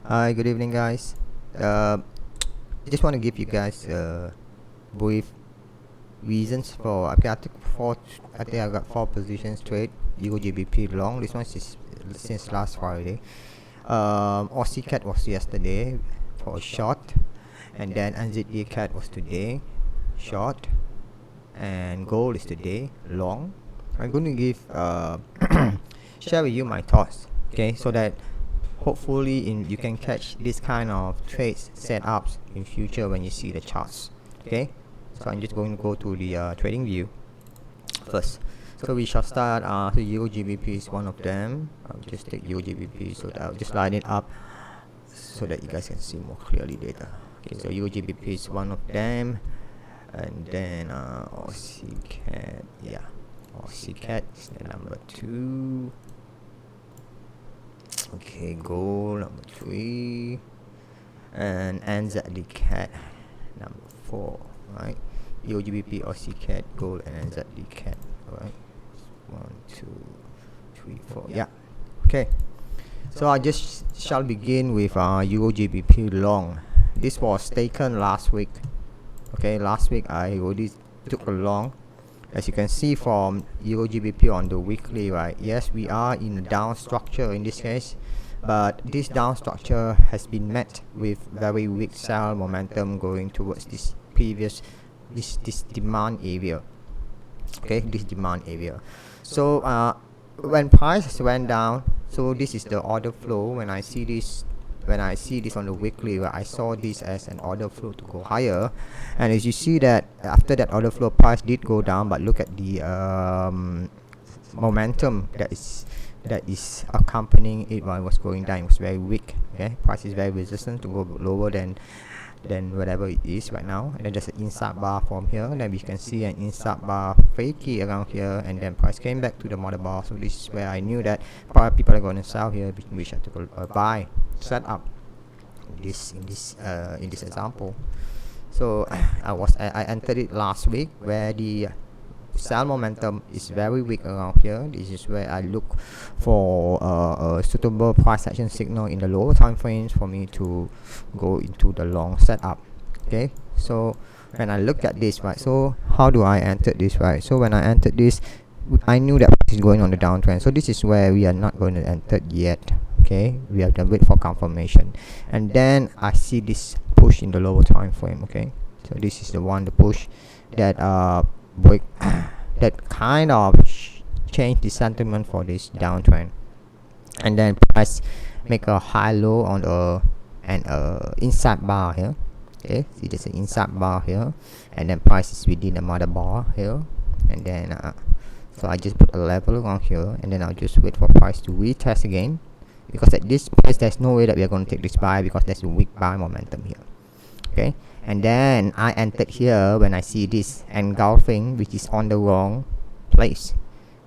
Hi, good evening, guys. I just want to give you guys brief reasons for. I think I got four positions trade. EURGBP long. This one is since last Friday. AUDCAD was yesterday for a short, and then NZDCAD was today, short, and gold is today long. I'm going to give share with you my thoughts. Okay, so that hopefully you can catch this kind of trades setups in future when you see the charts. Okay, so I'm just going to go to the trading view first. So we shall start. So EURGBP is one of them. I'll just take EURGBP, so that I'll just line it up so that you guys can see more clearly later. Okay, so EURGBP is one of them, and then AUDCAD, yeah, AUDCAD is the number 2. Okay, gold number 3, and NZDCAD number 4, right? EURGBP, AUDCAD, gold, and NZDCAD. Alright, 1, 2, 3, 4. Yeah. Okay. So I just shall begin with EURGBP long. This was taken last week. Okay, last week I already took a long. As you can see from EURGBP on the weekly, right? Yes, we are in a down structure in this case, but this down structure has been met with very weak sell momentum going towards this previous this demand area. Okay, this demand area. So when price went down, so this is the order flow. When I see this on the weekly, where I saw this as an order flow to go higher, and as you see that after that order flow, price did go down, but look at the momentum that is accompanying it while it was going down. It was very weak. Okay, price is very resistant to go lower than whatever it is right now, and then just an inside bar from here, and then we can see an inside bar fakey around here, and then price came back to the mother bar. So this is where I knew that probably people are going to sell here, which I took a buy setup in this example. So I entered it last week where the sell momentum is very weak around here. This is where I look for a suitable price action signal in the lower time frames for me to go into the long setup. Okay, so when I look at this, right, so how do I enter this, right? So when I entered this, I knew that this is going on the downtrend, so this is where we are not going to enter yet. Okay, we have to wait for confirmation, and then I see this push in the lower time frame. Okay, so this is the one, the push that break that kind of change the sentiment for this downtrend, and then price make a high low on the inside bar here. Okay, see there's an inside bar here, and then price is within the mother bar here, and then so I just put a level around here, and then I'll just wait for price to retest again, because at this price there's no way that we are going to take this buy, because there's a weak buy momentum here. Okay, and then I entered here when I see this engulfing, which is on the wrong place,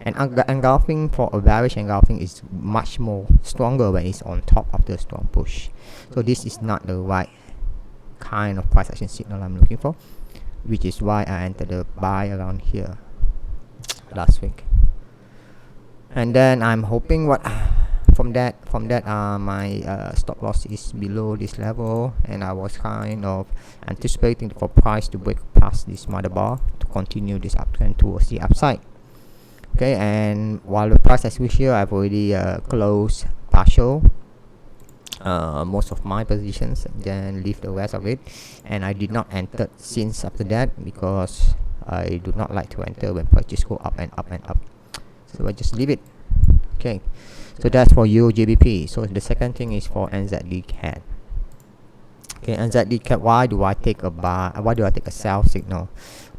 and engulfing for a bearish engulfing is much more stronger when it's on top of the strong push. So this is not the right kind of price action signal I'm looking for, which is why I entered the buy around here last week. And then I'm hoping what from that my stop loss is below this level, and I was kind of anticipating for price to break past this mother bar to continue this uptrend towards the upside. Okay, and while the price has reached here, I've already closed partial most of my positions, and then leave the rest of it, and I did not enter since after that, because I do not like to enter when price just go up and up and up, so I just leave it. Okay, so that's for EURGBP. So the second thing is for NZDCAD. Okay, NZDCAD, why do I take a buy? Why do I take a sell signal?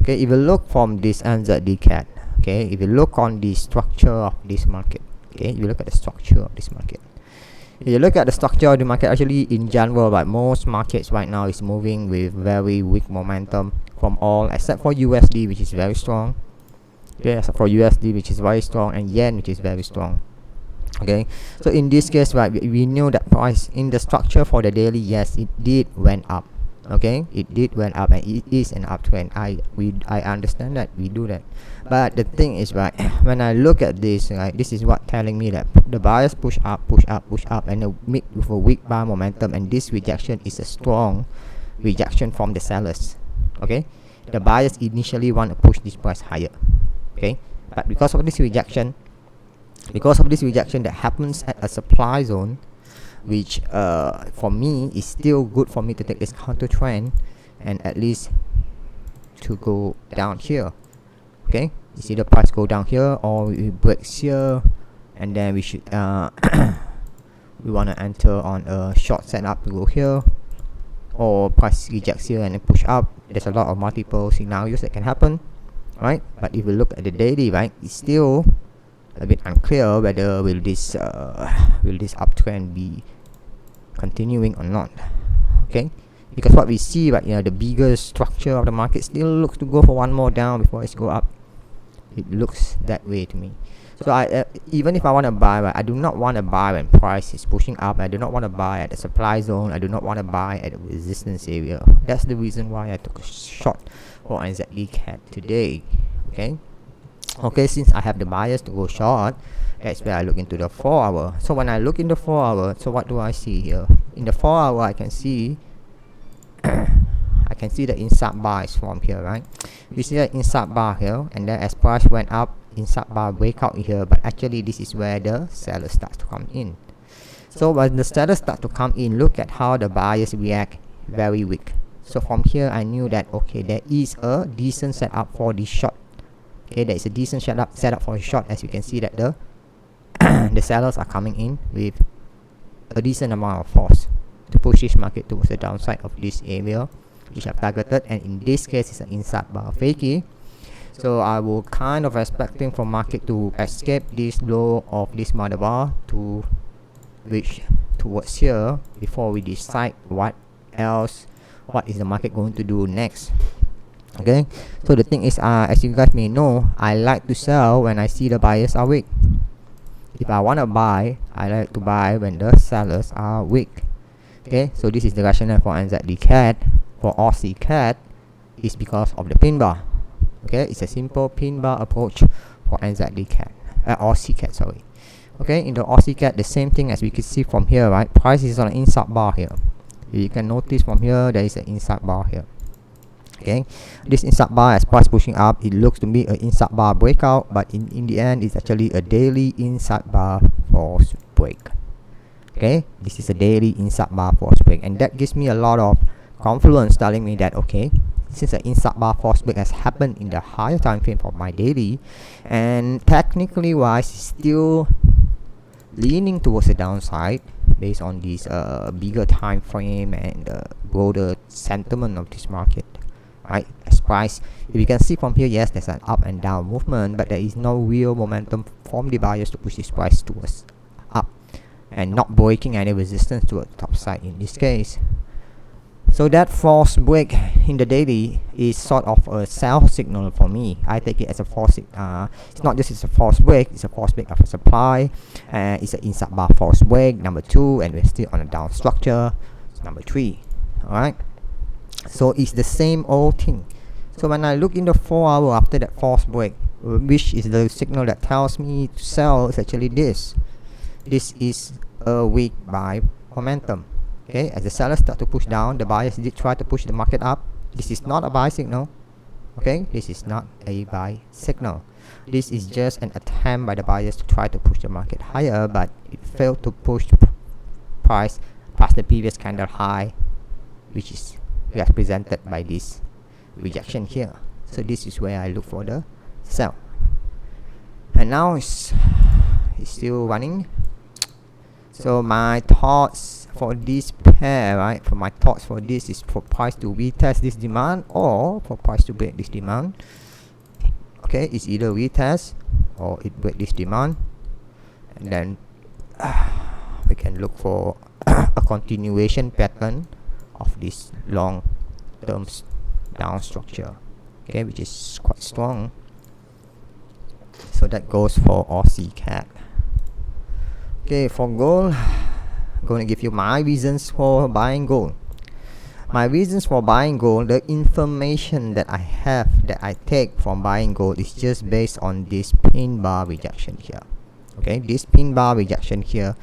Okay, if you look from this NZDCAD, okay, if you look on the structure of this market, okay, if you look at the structure of this market, if you look at the structure of the market, actually in general, like most markets right now is moving with very weak momentum from all except for USD, which is very strong. Okay, except for USD, which is very strong, and yen, which is very strong. Okay, so in this case, right, we know that price in the structure for the daily, yes, it did went up. Okay, it did went up and it is an uptrend. I understand that, we do that, but the thing is, right, when I look at this, right, this is what telling me that the buyers push up, and meet with a weak buy momentum, and this rejection is a strong rejection from the sellers. Okay, the buyers initially want to push this price higher. Okay, but because of this rejection that happens at a supply zone, which for me is still good for me to take this counter trend and at least to go down here. Okay, you see the price go down here, or it breaks here, and then we should we want to enter on a short setup to go here, or price rejects here and then push up. There's a lot of multiple scenarios that can happen, right? But if we look at the daily, right, it's still a bit unclear whether will this uptrend be continuing or not. Okay, because what we see, right, the bigger structure of the market still looks to go for one more down before it's go up. It looks that way to me. So I even if I want to buy, right, I do not want to buy when price is pushing up. I do not want to buy at the supply zone. I do not want to buy at the resistance area. That's the reason why I took a short for NZDCAD today. Okay, since I have the bias to go short, that's where I look into the 4 hour. So when I look in the 4 hour, so what do I see here? In the 4 hour, I can see the inside bar is formed here, right? We see the inside bar here, and then as price went up, inside bar breakout here, but actually this is where the sellers start to come in. So when the sellers start to come in, look at how the buyers react, very weak. So from here, I knew that, okay, there is a decent setup for this short. Okay, there is a decent setup for a short, as you can see that the the sellers are coming in with a decent amount of force to push this market towards the downside of this area which I've targeted, and in this case it's an inside bar fakie. So I will kind of expecting for market to escape this low of this mother bar to reach towards here before we decide what is the market going to do next. Okay, so the thing is, as you guys may know, I like to sell when I see the buyers are weak. If I want to buy, I like to buy when the sellers are weak. Okay, so this is the rationale for NZDCAD. For AUDCAD, is because of the pin bar. Okay, it's a simple pin bar approach for NZDCAD, AUDCAD, sorry. Okay, in the AUDCAD, the same thing as we can see from here, right? Price is on an inside bar here. You can notice from here there is an inside bar here. Okay, this inside bar, as price pushing up, it looks to be an inside bar breakout, but in the end it's actually a daily inside bar force break. Okay, this is a daily inside bar force break, and that gives me a lot of confluence, telling me that, okay, since the inside bar force break has happened in the higher time frame for my daily, and technically wise still leaning towards the downside based on this bigger time frame and broader sentiment of this market, right? As price, if you can see from here, yes, there's an up and down movement, but there is no real momentum from the buyers to push this price towards up and not breaking any resistance to the top side in this case. So that false break in the daily is sort of a sell signal for me. I take it as a false. It's not just a false break; it's a false break of a supply. It's an inside bar false break, number 2, and we're still on a down structure. It's number 3. All right. So it's the same old thing. So when I look in the 4 hour after that false break, which is the signal that tells me to sell, is actually this. This is a weak buy momentum. Okay, as the sellers start to push down, the buyers did try to push the market up. This is not a buy signal. Okay, this is not a buy signal. This is just an attempt by the buyers to try to push the market higher, but it failed to push the price past the previous candle high, which is represented by this rejection here. So this is where I look for the sell. And now it's still running. So my thoughts for this pair, right? For my thoughts for this is for price to retest this demand or for price to break this demand. Okay, it's either retest or it break this demand, and then we can look for a continuation pattern of this long term down structure. Okay, which is quite strong. So that goes for AUDCAD. Okay, for gold, I'm going to give you my reasons for buying gold. My reasons for buying gold, the information that I have, that I take from buying gold, is just based on this pin bar rejection here. Okay, this pin bar rejection here,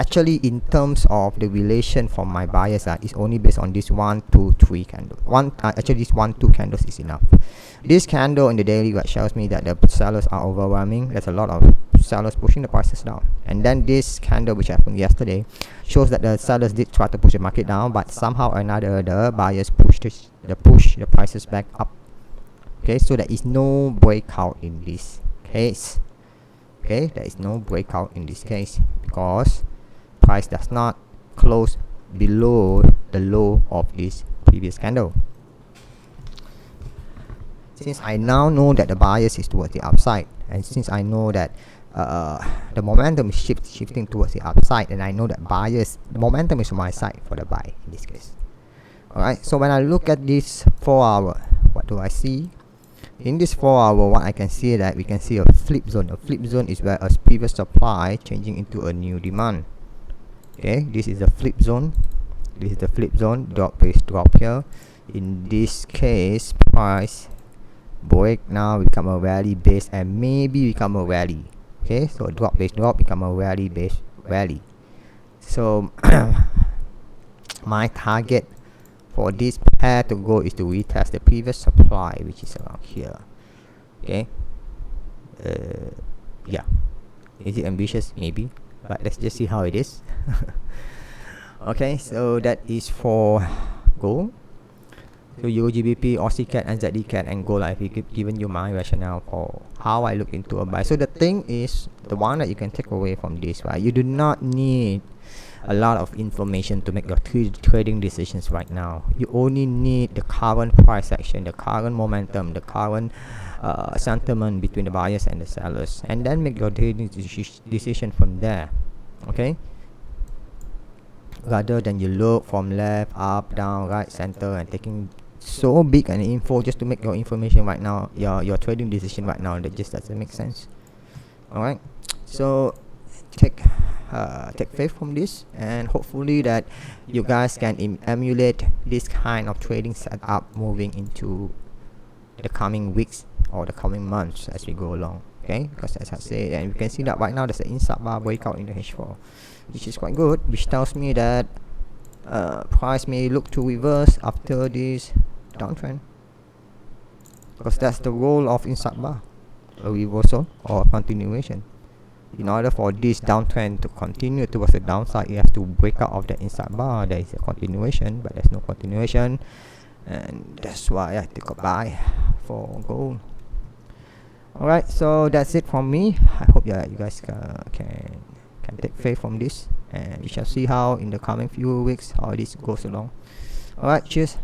actually in terms of the relation from my buyers, is only based on this 1 2 3 candle. Actually this 1 2 candles is enough. This candle in the daily shows me that the sellers are overwhelming. There's a lot of sellers pushing the prices down, and then this candle which happened yesterday shows that the sellers did try to push the market down, but somehow or another the buyers pushed the prices back up. Okay, so there is no breakout in this case. Okay, there is no breakout in this case because price does not close below the low of this previous candle. Since I now know that the bias is towards the upside, and since I know that the momentum is shifting towards the upside, and I know that the momentum is on my side for the buy in this case. Alright, so when I look at this 4 hour, what do I see? In this 4 hour, what I can see that we can see a flip zone. A flip zone is where a previous supply changing into a new demand. Okay, this is the flip zone. This is the flip zone. Drop here. In this case, price break now become a rally base and maybe become a rally. Okay, so drop become a rally base rally. So my target for this pair to go is to retest the previous supply, which is around here. Okay, yeah, is it ambitious? Maybe, but let's just see how it is. Okay, so that is for gold. So EURGBP, AUDCAD, NZDCAD and Gold, I've given you my rationale for how I look into a buy. So the thing is, the one that you can take away from this, right? You do not need a lot of information to make your trading decisions right now. You only need the current price action, the current momentum, the current sentiment between the buyers and the sellers, and then make your trading decision from there. Okay, rather than you look from left, up, down, right, center, and taking so big an info just to make your information right now, your trading decision right now, that just doesn't make sense. All right, so take faith from this, and hopefully that you guys can emulate this kind of trading setup moving into the coming weeks or the coming months as we go along. Okay, because as I said, and you can see that right now there's an inside bar breakout in the H4, which is quite good, which tells me that price may look to reverse after this downtrend, because that's the role of inside bar, a reversal or a continuation. In order for this downtrend to continue towards the downside, it has to break out of the inside bar. There is a continuation, but there's no continuation, and that's why I took a buy for gold. Alright, so that's it from me. I hope you guys can take faith from this, and we shall see how in the coming few weeks how this goes along. Alright, cheers.